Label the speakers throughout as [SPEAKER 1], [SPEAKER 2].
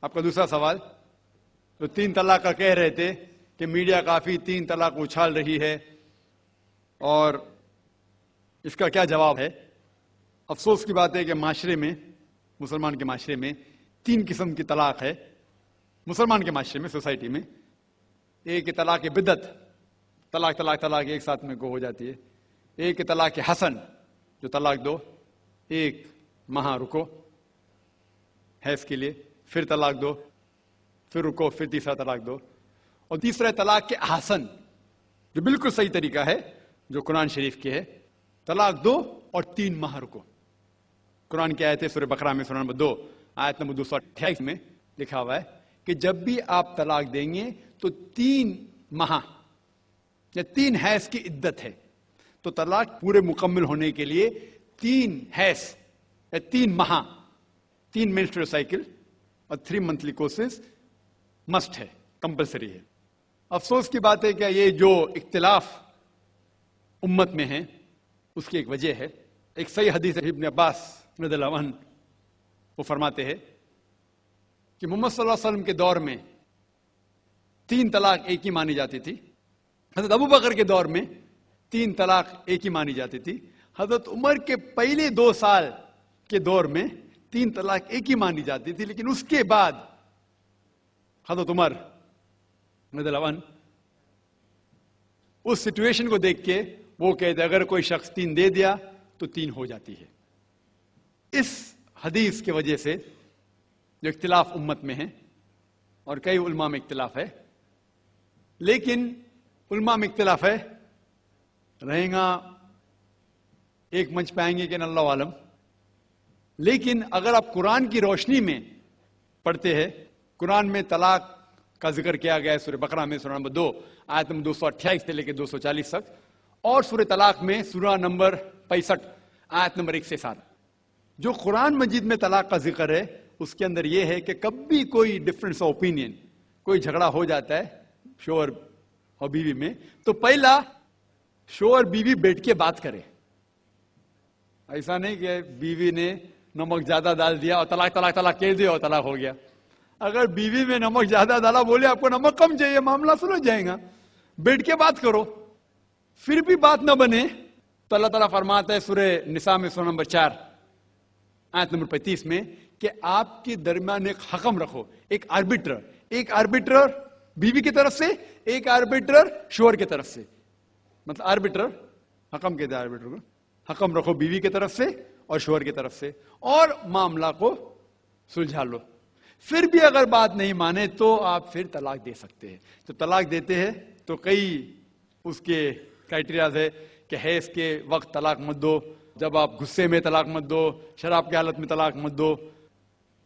[SPEAKER 1] آپ کا دوسرا سوال، تو 3 طلاق کا کہہ رہے تھے کہ میڈیا کافی 3 طلاق اچھال رہی ہے، اور اس کا کیا جواب ہے؟ افسوس کی بات ہے کہ معاشرے میں، مسلمان کے معاشرے میں 3 قسم کی طلاق ہے۔ مسلمان کے معاشرے میں، سوسائٹی میں، ایک طلاق بدعت، طلاق طلاق طلاق ایک ساتھ میں ہو جاتی ہے۔ ایک طلاق حسن، جو طلاق دو، ایک ماہ رکو حیض کے لیے، پھر طلاق دو، پھر رکو، پھر تیسرا طلاق دو۔ اور تیسرا طلاق کے حسن، جو بالکل صحیح طریقہ ہے، جو قرآن شریف کی ہے، طلاق دو اور 3 ماہ رکو۔ قرآن کی آیت ہے سورہ بقرہ میں، سورہ نمبر 2 آیت نمبر 228 میں لکھا ہوا ہے کہ جب بھی آپ طلاق دیں گے تو 3 ماہ یا 3 حیض کی عدت ہے، تو طلاق پورے مکمل ہونے کے لیے 3 حیض یا 3 ماہ، 3 menstrual سائیکل اور 3 monthly courses مسٹ ہے، کمپلسری ہے۔ افسوس کی بات ہے کہ یہ جو اختلاف امت میں ہے اس کی ایک وجہ ہے۔ ایک صحیح حدیث ہے ابن عباس رضی اللہ عنہ، وہ فرماتے ہیں کہ محمد صلی اللہ علیہ وسلم کے دور میں 3 طلاق ایک ہی مانی جاتی تھی۔ حضرت ابو بکر کے دور میں 3 طلاق ایک ہی مانی جاتی تھی۔ حضرت عمر کے پہلے 2 سال کے دور میں 3 طلاق ایک ہی مانی جاتی تھی، لیکن اس کے بعد حضرت عمر رضی اللہ عنہ اس سچویشن کو دیکھ کے وہ کہتے اگر کوئی شخص 3 دے دیا تو 3 ہو جاتی ہے۔ اس حدیث کی وجہ سے جو اختلاف امت میں ہے، اور کئی علماء میں اختلاف ہے، لیکن علماء میں اختلاف ہے، رہیں گا ایک منچ پہ آئیں گے کہ اللہ عالم، لیکن اگر آپ قرآن کی روشنی میں پڑھتے ہیں، قرآن میں طلاق کا ذکر کیا گیا ہے سورہ بقرہ میں، سورہ نمبر 2 آیت نمبر 228 سے لے کے 240 تک، اور سورہ طلاق میں سورہ نمبر 65 آیت نمبر 1 سے 7۔ جو قرآن مجید میں طلاق کا ذکر ہے اس کے اندر یہ ہے کہ کبھی کوئی ڈفرنس آف اوپینین، کوئی جھگڑا ہو جاتا ہے شوہر اور بیوی میں، تو پہلا شوہر بیوی بیٹھ کے بات کرے۔ ایسا نہیں کہ بیوی نے نمک زیادہ ڈال دیا اور طلاق طلاق طلاق کہہ دیا اور طلاق ہو گیا۔ اگر بیوی میں نمک زیادہ ڈالا، بولے آپ کو نمک کم چاہیے، معاملہ سلجھ جائے گا، بیٹھ کے بات کرو۔ پھر بھی بات نہ بنے تو اللہ تعالیٰ فرماتا ہے سورہ نساء میں سورہ نمبر 4 آیت نمبر 35 میں کہ آپ کے درمیان ایک حکم رکھو، ایک آربیٹر بیوی کی طرف سے، ایک آربیٹر شوہر کی طرف سے۔ مطلب آربیٹر، حکم کہتے ہیں آربیٹر کو، حکم رکھو بیوی کی طرف سے اور شوہر کی طرف سے، اور معاملہ کو سلجھا لو۔ پھر بھی اگر بات نہیں مانے تو آپ پھر طلاق دے سکتے ہیں۔ تو طلاق دیتے ہیں تو کئی اس کے کرائٹیریاز ہے کہ حیض کے وقت طلاق مت دو، جب آپ غصے میں طلاق مت دو، شراب کی حالت میں طلاق مت دو۔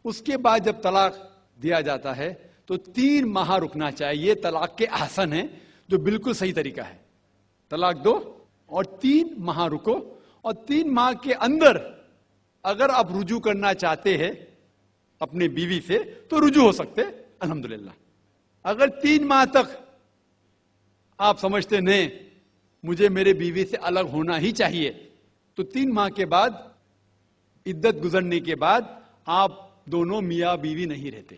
[SPEAKER 1] اس کے بعد جب طلاق دیا جاتا ہے تو 3 ماہ رکنا چاہیے، طلاق کے احسن ہے، جو بالکل صحیح طریقہ ہے۔ طلاق دو اور 3 ماہ رکو، اور 3 ماہ کے اندر اگر آپ رجوع کرنا چاہتے ہیں اپنے بیوی سے تو رجوع ہو سکتے، الحمدللہ۔ اگر 3 ماہ تک آپ سمجھتے نہیں مجھے میرے بیوی سے الگ ہونا ہی چاہیے، تو 3 ماہ کے بعد، عدت گزرنے کے بعد، آپ دونوں میاں بیوی نہیں رہتے،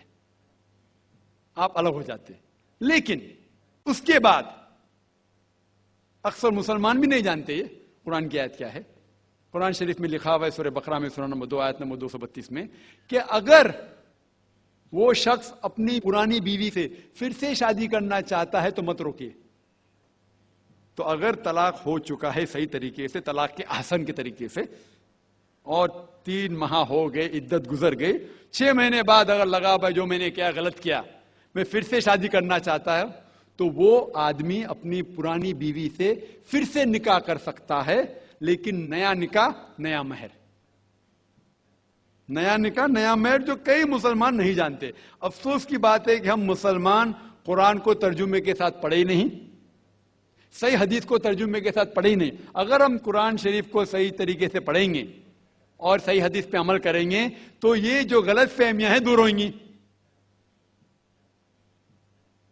[SPEAKER 1] آپ الگ ہو جاتے۔ لیکن اس کے بعد اکثر مسلمان بھی نہیں جانتے یہ قرآن کی آیت کیا ہے۔ قرآن شریف میں لکھا ہوا ہے سورہ بقرہ میں سورہ نمبر 2 آیت نمبر 232 میں کہ اگر وہ شخص اپنی پرانی بیوی سے پھر سے شادی کرنا چاہتا ہے تو مت روکیے۔ تو اگر طلاق ہو چکا ہے صحیح طریقے سے، طلاق کے احسن کے طریقے سے، اور 3 ماہ ہو گئے، عدت گزر گئی، 6 مہینے بعد اگر لگا بھائی جو میں نے کیا غلط کیا، میں پھر سے شادی کرنا چاہتا ہے، تو وہ آدمی اپنی پرانی بیوی سے پھر سے نکاح کر سکتا ہے، لیکن نیا نکاح نیا مہر، نیا نکاح نیا مہر، جو کئی مسلمان نہیں جانتے۔ افسوس کی بات ہے کہ ہم مسلمان قرآن کو ترجمے کے ساتھ پڑھے ہی نہیں، صحیح حدیث کو ترجمے کے ساتھ پڑھے ہی نہیں۔ اگر ہم قرآن شریف کو صحیح طریقے سے پڑھیں گے اور صحیح حدیث پہ عمل کریں گے تو یہ جو غلط فہمیاں ہیں دور ہوئیں گی،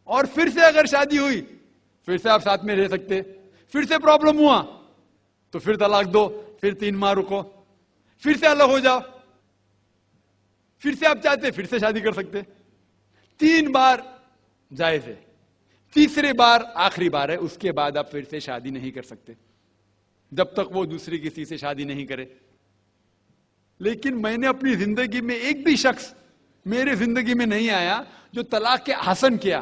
[SPEAKER 1] اور پھر سے اگر شادی ہوئی پھر سے آپ ساتھ میں رہ سکتے، پھر سے پرابلم ہوا تو پھر طلاق دو، پھر 3 ماہ رکو، پھر سے الگ ہو جاؤ، پھر سے آپ چاہتے پھر سے شادی کر سکتے۔ 3 بار جائز ہے، تیسرے بار آخری بار ہے، اس کے بعد آپ پھر سے شادی نہیں کر سکتے جب تک وہ دوسری کسی سے شادی نہیں کرے۔ لیکن میں نے اپنی زندگی میں ایک بھی شخص میرے زندگی میں نہیں آیا جو طلاق کے حسن کیا،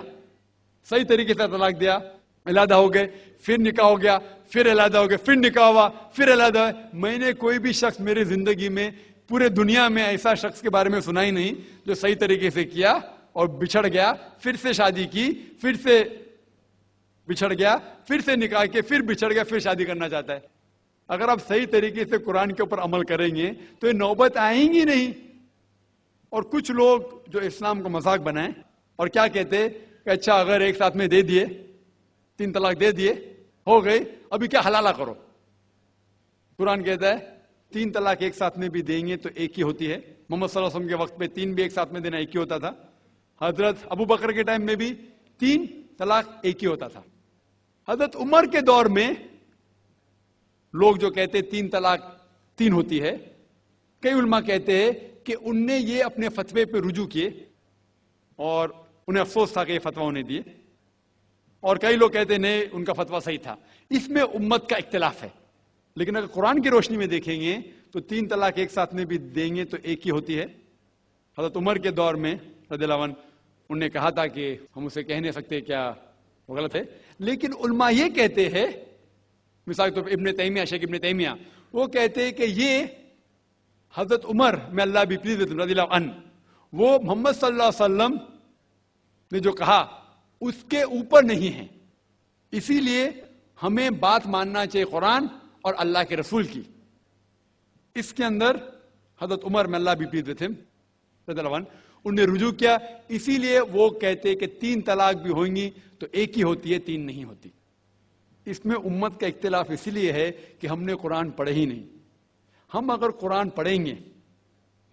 [SPEAKER 1] صحیح طریقے سے طلاق دیا، علیحدہ ہو گئے، پھر نکاح ہو گیا، پھر علیحدہ ہو گئے، پھر نکاح ہوا، پھر علیحدہ ہوا۔ میں نے کوئی بھی شخص میرے زندگی میں پورے دنیا میں ایسا شخص کے بارے میں سنا ہی نہیں جو صحیح طریقے سے کیا اور بچھڑ گیا، پھر سے شادی کی، پھر سے بچھڑ گیا، پھر سے نکاح کے، پھر بچھڑ گیا، پھر شادی کرنا چاہتا ہے۔ اگر آپ صحیح طریقے سے قرآن کے اوپر عمل کریں گے تو یہ نوبت آئیں گی نہیں۔ اور کچھ لوگ جو اسلام کو مذاق بنائیں اور کیا کہتے کہ اچھا اگر ایک ساتھ میں دے دیے، 3 طلاق دے دیے، ہو گئی، ابھی کیا حلالہ کرو۔ قرآن کہتا ہے 3 طلاق ایک ساتھ میں بھی دیں گے تو ایک ہی ہوتی ہے۔ محمد صلی اللہ علیہ وسلم کے وقت پہ 3 بھی ایک ساتھ میں دینا ایک ہی ہوتا تھا۔ حضرت ابو بکر کے ٹائم میں بھی 3 طلاق ایک ہی ہوتا تھا۔ حضرت عمر کے دور میں لوگ جو کہتے 3 طلاق 3 ہوتی ہے، کئی علماء کہتے ہیں کہ ان نے یہ اپنے فتوے پہ رجوع کیے اور انہیں افسوس تھا کہ یہ فتویٰ انہیں دیے، اور کئی لوگ کہتے نہیں ان کا فتویٰ صحیح تھا۔ اس میں امت کا اختلاف ہے، لیکن اگر قرآن کی روشنی میں دیکھیں گے تو 3 طلاق ایک ساتھ میں بھی دیں گے تو ایک ہی ہوتی ہے۔ حضرت عمر کے دور میں رضی اللہ عنہ انہوں نے کہا تھا کہ ہم اسے کہہ نہیں سکتے کیا وہ غلط ہے، لیکن علماء یہ کہتے ہیں، مثال کے طور پر ابن تیمیہ، شیخ ابن تیمیہ، وہ کہتے ہیں کہ یہ حضرت عمر میں اللہ بھی پلیز رضی اللہ عنہ، وہ محمد صلی اللہ علیہ وسلم نے جو کہا اس کے اوپر نہیں ہے، اسی لیے ہمیں بات ماننا چاہیے قرآن اور اللہ کے رسول کی۔ اس کے اندر حضرت عمر میں اللہ بھی پلیز رضی اللہ عنہ انہوں نے رجوع کیا، اسی لیے وہ کہتے کہ 3 طلاق بھی ہوئیں گی تو ایک ہی ہوتی ہے، 3 نہیں ہوتی۔ اس میں امت کا اختلاف اس لیے ہے کہ ہم نے قرآن پڑھے ہی نہیں۔ ہم اگر قرآن پڑھیں گے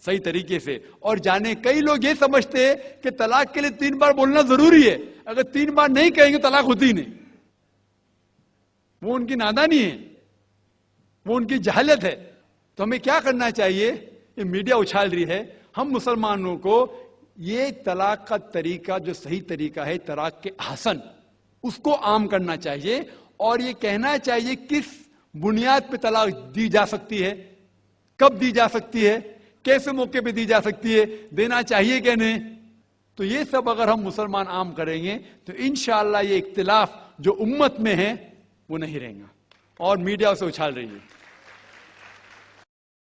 [SPEAKER 1] صحیح طریقے سے اور جانے، کئی لوگ یہ سمجھتے ہیں کہ طلاق کے لیے 3 بار بولنا ضروری ہے، اگر 3 بار نہیں کہیں گے طلاق ہوتی ہی نہیں۔ وہ ان کی نادانی ہے، وہ ان کی جہالت ہے۔ تو ہمیں کیا کرنا چاہیے؟ یہ میڈیا اچھال رہی ہے، ہم مسلمانوں کو یہ طلاق کا طریقہ جو صحیح طریقہ ہے طلاق کے احسن، اس کو عام کرنا چاہیے، اور یہ کہنا چاہیے کس بنیاد پہ طلاق دی جا سکتی ہے، کب دی جا سکتی ہے، کیسے موقع پہ دی جا سکتی ہے، دینا چاہیے کہ نہیں۔ تو یہ سب اگر ہم مسلمان عام کریں گے تو انشاءاللہ یہ اختلاف جو امت میں ہے وہ نہیں رہیں گا، اور میڈیا اسے اچھال رہی ہے۔